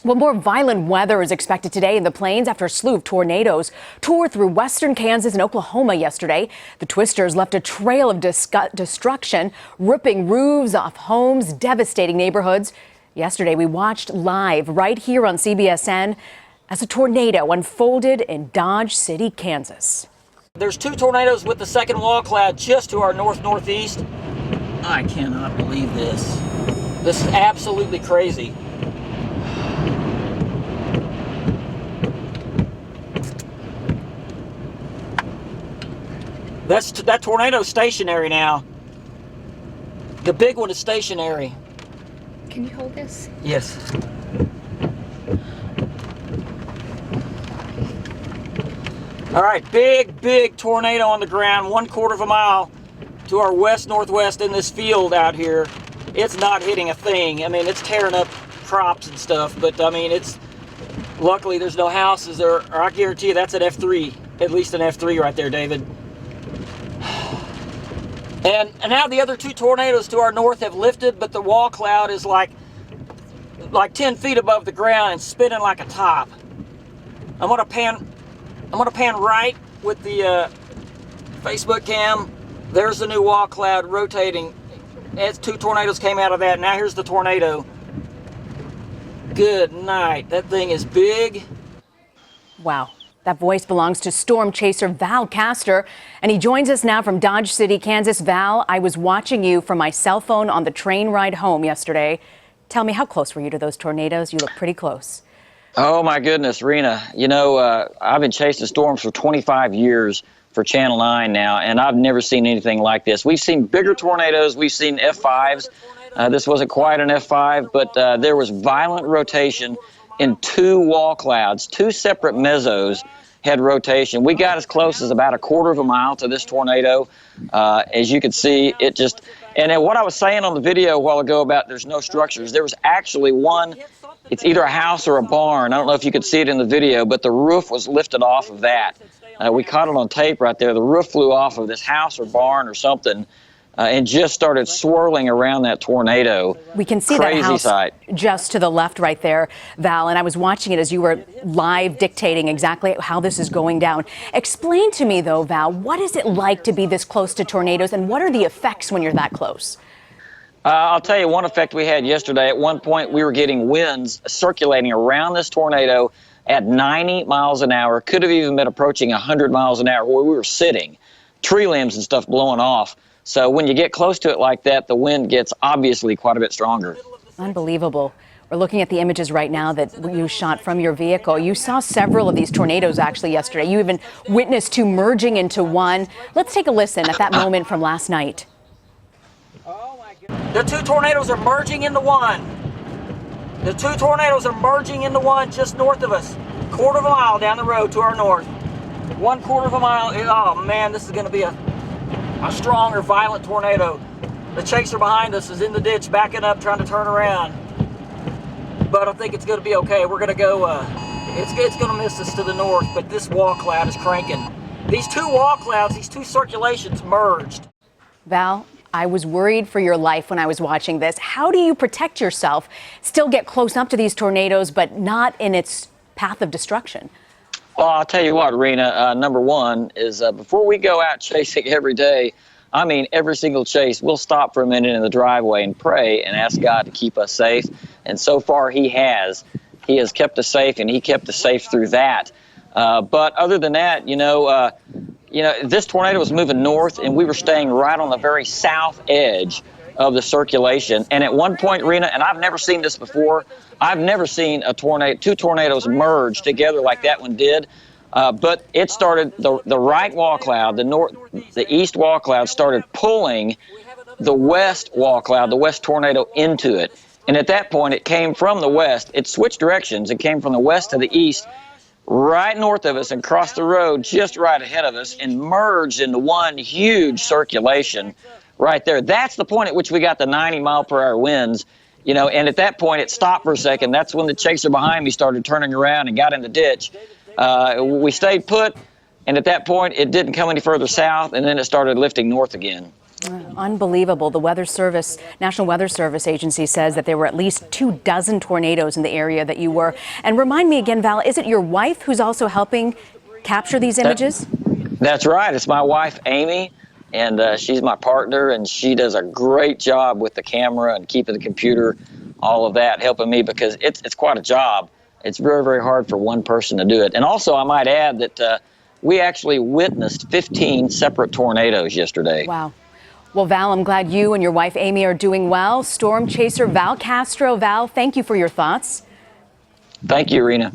Well, more violent weather is expected today in the plains after a slew of tornadoes tore through western Kansas and Oklahoma yesterday. The twisters left a trail of destruction, ripping roofs off homes, devastating neighborhoods. Yesterday, we watched live right here on CBSN as a tornado unfolded in Dodge City, Kansas. There's two tornadoes with the second wall cloud just to our northeast. I cannot believe this. This is absolutely crazy. That tornado's stationary now. The big one is stationary. Can you hold this? Yes. All right, big tornado on the ground, 1/4 of a mile to our west-northwest in this field out here. It's not hitting a thing. I mean, it's tearing up crops and stuff, but I mean, luckily there's no houses or I guarantee you that's an F3, at least an F3 right there, David. And now the other two tornadoes to our north have lifted, but the wall cloud is like 10 feet above the ground and spinning like a top. I'm gonna pan right with the Facebook cam. There's the new wall cloud rotating. As two tornadoes came out of that. Now here's the tornado. Good night. That thing is big. Wow. That voice belongs to storm chaser Val Castor, and he joins us now from Dodge City, Kansas. Val, I was watching you from my cell phone on the train ride home yesterday. Tell me, how close were you to those tornadoes? You look pretty close. Oh, my goodness, Rena. You know, I've been chasing storms for 25 years for Channel 9 now, and I've never seen anything like this. We've seen bigger tornadoes. We've seen F5s. This wasn't quite an F5, but there was violent rotation in two wall clouds. Two separate mesos had rotation. We got as close as about 1/4 of a mile to this tornado. As you can see, it just, and then what I was saying on the video a while ago about there's no structures, there was actually one, it's either a house or a barn. I don't know if you could see it in the video, but the roof was lifted off of that. We caught it on tape right there. The roof flew off of this house or barn or something. And just started swirling around that tornado. We can see Crazy that house sight. just to the left right there, Val, and I was watching it as you were live dictating exactly how this is going down. Explain to me, though, Val, what is it like to be this close to tornadoes, and what are the effects when you're that close? I'll tell you one effect we had yesterday. At one point, we were getting winds circulating around this tornado at 90 miles an hour. Could have even been approaching 100 miles an hour where we were sitting. Tree limbs and stuff blowing off. So when you get close to it like that, the wind gets obviously quite a bit stronger. Unbelievable. We're looking at the images right now that you shot from your vehicle. You saw several of these tornadoes actually yesterday. You even witnessed two merging into one. Let's take a listen at that moment from last night. The two tornadoes are merging into one. The two tornadoes are merging into one just north of us. 1/4 of a mile down the road to our north. 1/4 of a mile. Oh man, this is going to be a strong or violent tornado. The chaser behind us is in the ditch, backing up, trying to turn around. But I think it's going to be okay. We're going to go, it's going to miss us to the north, but this wall cloud is cranking. These two wall clouds, these two circulations merged. Val, I was worried for your life when I was watching this. How do you protect yourself, still get close up to these tornadoes, but not in its path of destruction? Well, I'll tell you what, Rena, number one is before we go out chasing every day, I mean, every single chase, we'll stop for a minute in the driveway and pray and ask God to keep us safe. And so far he has. He has kept us safe, and he kept us safe through that. But other than that, this tornado was moving north, and we were staying right on the very south edge of the circulation. And at one point, Rena, and I've never seen this before, I've never seen two tornadoes merge together like that one did. But it started, the right wall cloud, the east wall cloud started pulling the west wall cloud, the west tornado, into it. And at that point, it came from the west. It switched directions. It came from the west to the east, right north of us, and crossed the road just right ahead of us and merged into one huge circulation right there. That's the point at which we got the 90-mile-per-hour winds. And at that point, it stopped for a second. That's when the chaser behind me started turning around and got in the ditch. We stayed put, and at that point, it didn't come any further south, and then it started lifting north again. Unbelievable. The Weather Service, National Weather Service Agency says that there were at least 24 tornadoes in the area that you were. And remind me again, Val, is it your wife who's also helping capture these images? That's right. It's my wife, Amy, and she's my partner, and she does a great job with the camera and keeping the computer, all of that, helping me because it's quite a job. It's very, very hard for one person to do it. And also, I might add that we actually witnessed 15 separate tornadoes yesterday. Wow. Well, Val, I'm glad you and your wife, Amy, are doing well. Storm chaser Val Castor. Val, thank you for your thoughts. Thank you, Rena.